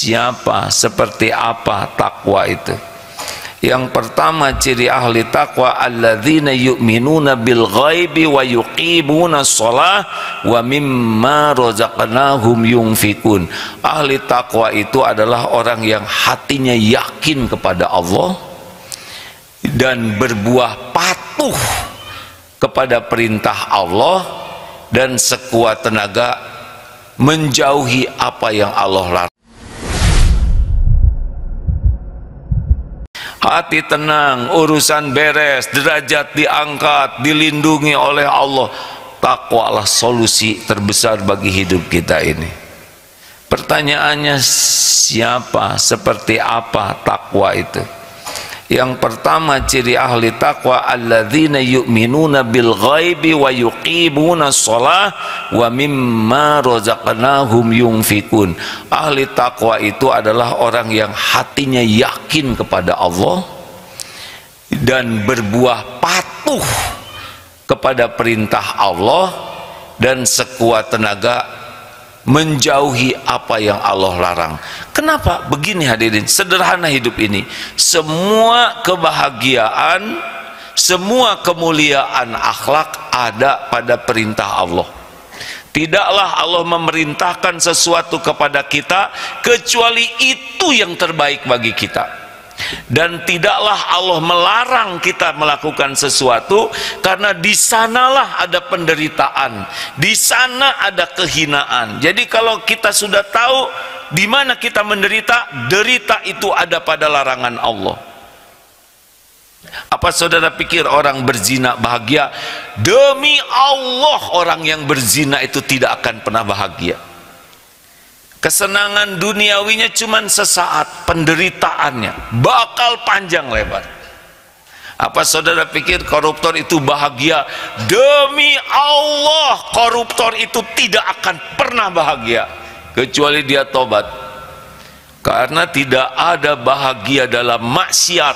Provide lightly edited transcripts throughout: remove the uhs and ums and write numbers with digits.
siapa, seperti apa takwa itu. Yang pertama ciri ahli takwa, alladzina yu'minuna bil ghaibi wa yuqimuna shalah wa mimma razaqnahum yunfikun. Ahli takwa itu adalah orang yang hatinya yakin kepada Allah dan berbuah patuh kepada perintah Allah dan sekuat tenaga menjauhi apa yang Allah larang. Hati tenang, urusan beres, derajat diangkat, dilindungi oleh Allah. Takwalah solusi terbesar bagi hidup kita ini. Pertanyaannya, siapa, seperti apa takwa itu? Yang pertama ciri ahli takwa, alladzina yu'minuna bil ghaibi wa yuqimuna shalah wa mimma razaqnahum yunfikun. Ahli takwa itu adalah orang yang hatinya yakin kepada Allah dan berbuah patuh kepada perintah Allah dan sekuat tenaga menjauhi apa yang Allah larang. Kenapa? Begini hadirin, sederhana hidup ini. Semua kebahagiaan, semua kemuliaan akhlak ada pada perintah Allah. Tidaklah Allah memerintahkan sesuatu kepada kita kecuali itu yang terbaik bagi kita. Dan tidaklah Allah melarang kita melakukan sesuatu karena di sanalah ada penderitaan, di sana ada kehinaan. Jadi kalau kita sudah tahu di mana kita menderita, derita itu ada pada larangan Allah. Apa saudara pikir orang berzina bahagia? Demi Allah, orang yang berzina itu tidak akan pernah bahagia. Kesenangan duniawinya cuma sesaat, penderitaannya bakal panjang lebar. Apa saudara pikir koruptor itu bahagia? Demi Allah, koruptor itu tidak akan pernah bahagia kecuali dia tobat. Karena tidak ada bahagia dalam maksiat,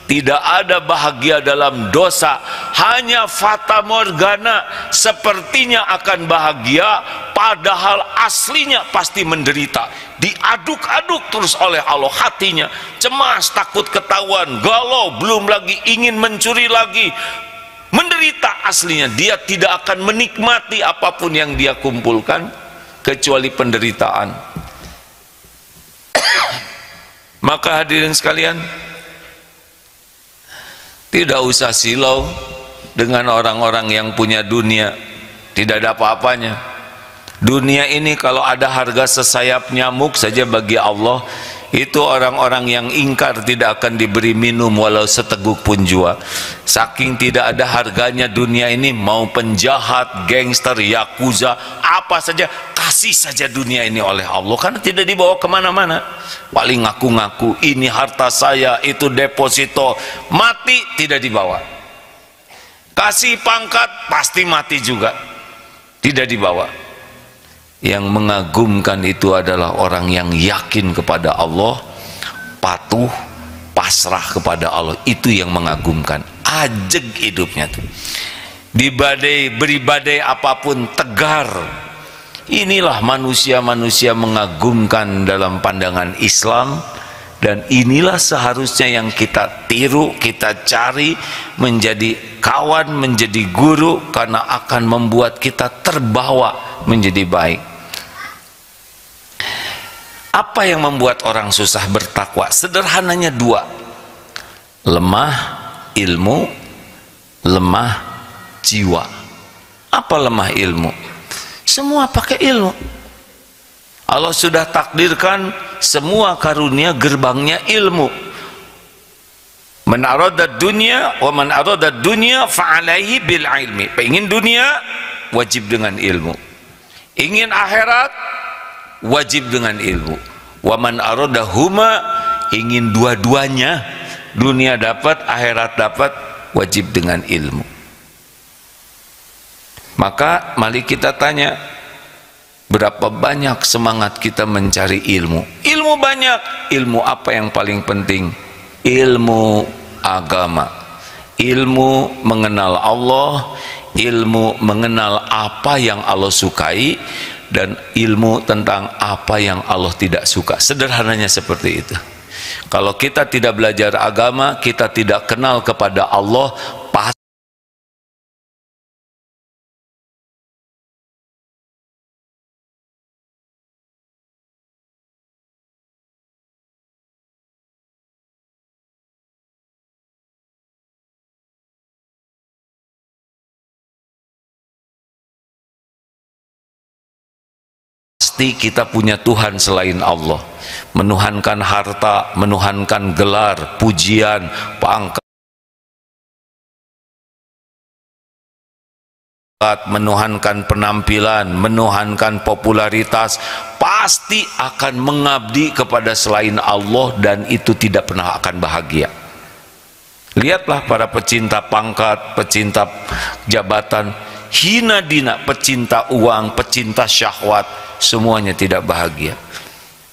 tidak ada bahagia dalam dosa, hanya fata morgana, sepertinya akan bahagia padahal aslinya pasti menderita, diaduk-aduk terus oleh Allah hatinya, cemas, takut ketahuan, galau, belum lagi ingin mencuri lagi, menderita aslinya. Dia tidak akan menikmati apapun yang dia kumpulkan kecuali penderitaan. Maka hadirin sekalian, tidak usah silau dengan orang-orang yang punya dunia, tidak ada apa-apanya. Dunia ini kalau ada harga sesayap nyamuk saja bagi Allah, itu orang-orang yang ingkar tidak akan diberi minum walau seteguk pun jua. Saking tidak ada harganya dunia ini, mau penjahat, gangster, yakuza, apa saja, kasih saja dunia ini oleh Allah, karena tidak dibawa kemana-mana. Paling ngaku-ngaku ini harta saya, itu deposito, mati tidak dibawa. Kasih pangkat pasti mati juga, tidak dibawa. Yang mengagumkan itu adalah orang yang yakin kepada Allah, patuh, pasrah kepada Allah. Itu yang mengagumkan. Ajeg hidupnya tuh. Beri badai apapun tegar. Inilah manusia-manusia mengagumkan dalam pandangan Islam. Dan inilah seharusnya yang kita tiru, kita cari, menjadi kawan, menjadi guru, karena akan membuat kita terbawa menjadi baik. Apa yang membuat orang susah bertakwa? Sederhananya dua: lemah ilmu, lemah jiwa. Apa lemah ilmu? Semua pakai ilmu. Allah sudah takdirkan semua karunia gerbangnya ilmu. Man arada dunya wa man arada dunya fa'alaihi bil ilmi. Ingin dunia wajib dengan ilmu. Ingin akhirat wajib dengan ilmu. Wa man arada huma, ingin dua-duanya, dunia dapat, akhirat dapat, wajib dengan ilmu. Maka mari kita tanya, berapa banyak semangat kita mencari ilmu? Ilmu banyak. Ilmu apa yang paling penting? Ilmu agama, ilmu mengenal Allah, ilmu mengenal apa yang Allah sukai, dan ilmu tentang apa yang Allah tidak suka. Sederhananya seperti itu. Kalau kita tidak belajar agama, kita tidak kenal kepada Allah, pasti kita punya Tuhan selain Allah, menuhankan harta, menuhankan gelar, pujian, pangkat, menuhankan penampilan, menuhankan popularitas, pasti akan mengabdi kepada selain Allah, dan itu tidak pernah akan bahagia. Lihatlah para pecinta pangkat, pecinta jabatan, hina dina, pecinta uang, pecinta syahwat, semuanya tidak bahagia.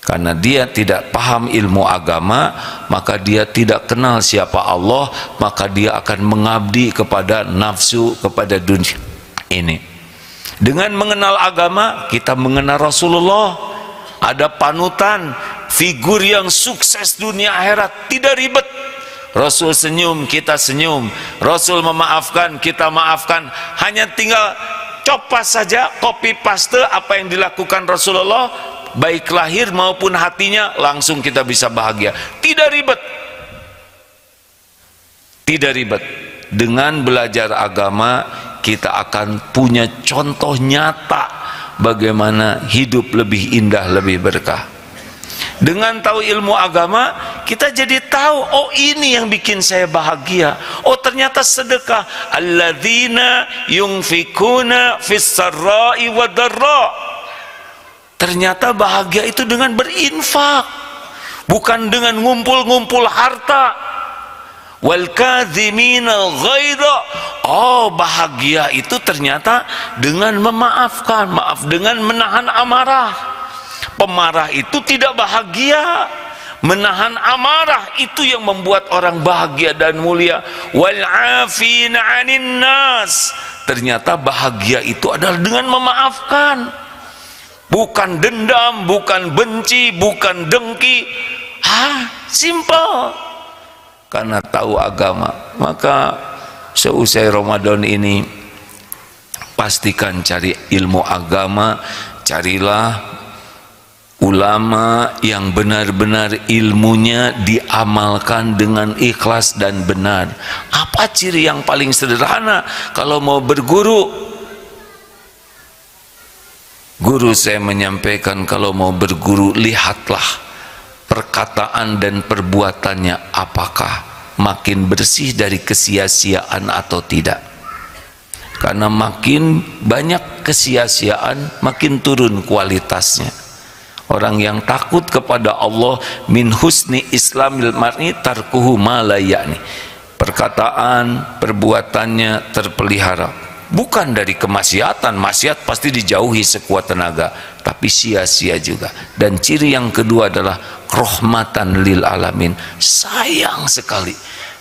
Karena dia tidak paham ilmu agama, maka dia tidak kenal siapa Allah, maka dia akan mengabdi kepada nafsu, kepada dunia ini. Dengan mengenal agama, kita mengenal Rasulullah. Ada panutan, figur yang sukses dunia akhirat, tidak ribet. Rasul senyum, kita senyum. Rasul memaafkan, kita maafkan. Hanya tinggal copas saja, copy paste apa yang dilakukan Rasulullah, baik lahir maupun hatinya, langsung kita bisa bahagia. Tidak ribet. Tidak ribet. Dengan belajar agama, kita akan punya contoh nyata bagaimana hidup lebih indah, lebih berkah. Dengan tahu ilmu agama, kita jadi tahu, oh ini yang bikin saya bahagia. Oh ternyata sedekah. Alladzina yunfikuna fis-sarra'i wad-dharra. Ternyata bahagia itu dengan berinfak, bukan dengan ngumpul-ngumpul harta. Wal kadhiminal ghaidha. Oh bahagia itu ternyata dengan memaafkan, maaf, dengan menahan amarah. Pemarah itu tidak bahagia. Menahan amarah itu yang membuat orang bahagia dan mulia. Wal afina 'anin nas. Ternyata bahagia itu adalah dengan memaafkan. Bukan dendam, bukan benci, bukan dengki. Simple. Karena tahu agama, maka seusai Ramadan ini pastikan cari ilmu agama, carilah ulama yang benar-benar ilmunya diamalkan dengan ikhlas dan benar. Apa ciri yang paling sederhana kalau mau berguru? Guru saya menyampaikan, kalau mau berguru, lihatlah perkataan dan perbuatannya apakah makin bersih dari kesia-siaan atau tidak. Karena makin banyak kesia-siaan, makin turun kualitasnya. Orang yang takut kepada Allah, min husni islamil mar'i tarkuhu ma la ya'ni. Perkataan, perbuatannya terpelihara, bukan dari kemaksiatan. Maksiat pasti dijauhi sekuat tenaga, tapi sia-sia juga. Dan ciri yang kedua adalah rahmatan lil alamin, sayang sekali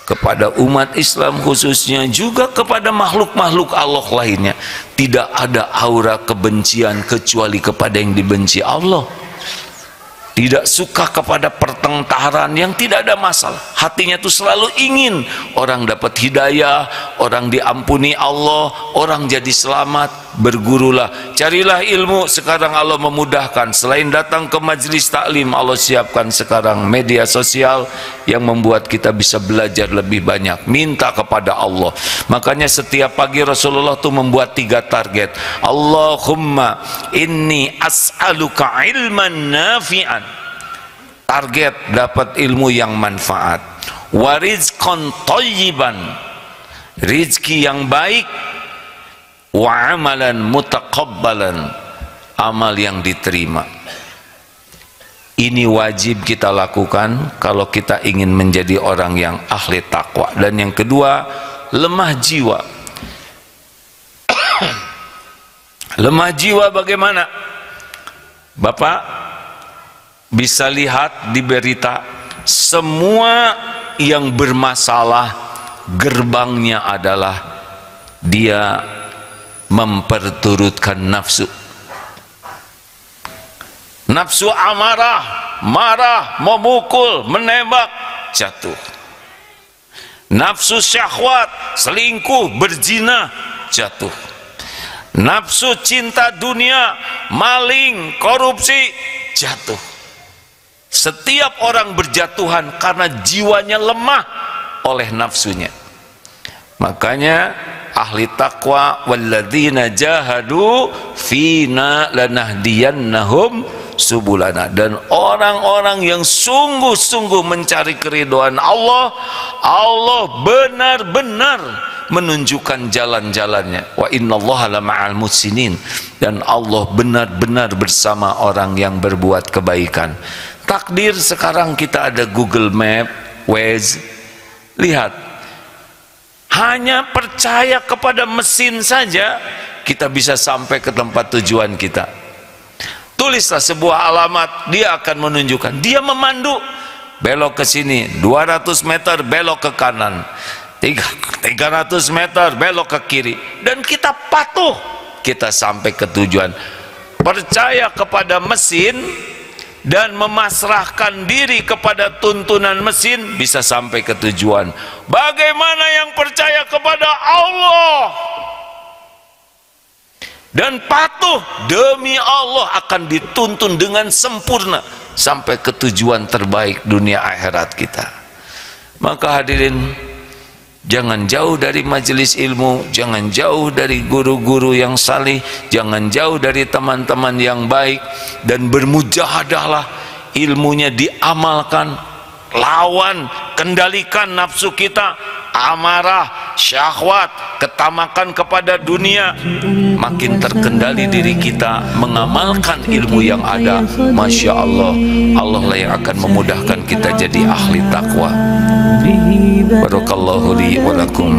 kepada umat Islam khususnya, juga kepada makhluk-makhluk Allah lainnya. Tidak ada aura kebencian kecuali kepada yang dibenci Allah. Tidak suka kepada pertengkaran yang tidak ada masalah. Hatinya itu selalu ingin orang dapat hidayah, orang diampuni Allah, orang jadi selamat. Bergurulah, carilah ilmu. Sekarang Allah memudahkan, selain datang ke majelis taklim, Allah siapkan sekarang media sosial yang membuat kita bisa belajar lebih banyak. Minta kepada Allah. Makanya setiap pagi Rasulullah tuh membuat 3 target. Allahumma inni as'aluka ilman nafi'an. Target dapat ilmu yang manfaat. Wa rizqan thayyiban, rizki yang baik. Wa amalan mutaqabbalan, amal yang diterima. Ini wajib kita lakukan kalau kita ingin menjadi orang yang ahli takwa. Dan yang kedua, lemah jiwa. Lemah jiwa bagaimana? Bapak bisa lihat di berita, semua yang bermasalah gerbangnya adalah dia memperturutkan nafsu. nafsu amarah, marah, memukul, menembak, jatuh. Nafsu syahwat, selingkuh, berzina, jatuh. Nafsu cinta dunia, maling, korupsi, jatuh. Setiap orang berjatuhan karena jiwanya lemah oleh nafsunya. Makanya ahli taqwa, walladzina jahadu fina lanahdiyannahum subulana, dan orang-orang yang sungguh-sungguh mencari keridhaan Allah, Allah benar-benar menunjukkan jalan-jalannya. Wa innallaha lama'al muhsinin, dan Allah benar-benar bersama orang yang berbuat kebaikan. Takdir sekarang kita ada Google Map, Waze. Lihat, hanya percaya kepada mesin saja kita bisa sampai ke tempat tujuan kita. Tulislah sebuah alamat, dia akan menunjukkan, dia memandu, belok ke sini 200 meter belok ke kanan, 300 meter belok ke kiri, dan kita patuh, kita sampai ke tujuan. Percaya kepada mesin dan memasrahkan diri kepada tuntunan mesin bisa sampai ke tujuan. Bagaimana yang percaya kepada Allah dan patuh demi Allah akan dituntun dengan sempurna sampai ke tujuan terbaik dunia akhirat kita. Maka hadirin, jangan jauh dari majelis ilmu, jangan jauh dari guru-guru yang salih, jangan jauh dari teman-teman yang baik, dan bermujahadahlah, ilmunya diamalkan, lawan, kendalikan nafsu kita, amarah, syahwat, ketamakan kepada dunia. Makin terkendali diri kita mengamalkan ilmu yang ada, Masya Allah, Allah lah yang akan memudahkan kita jadi ahli taqwa. Barakallahu li wa lakum.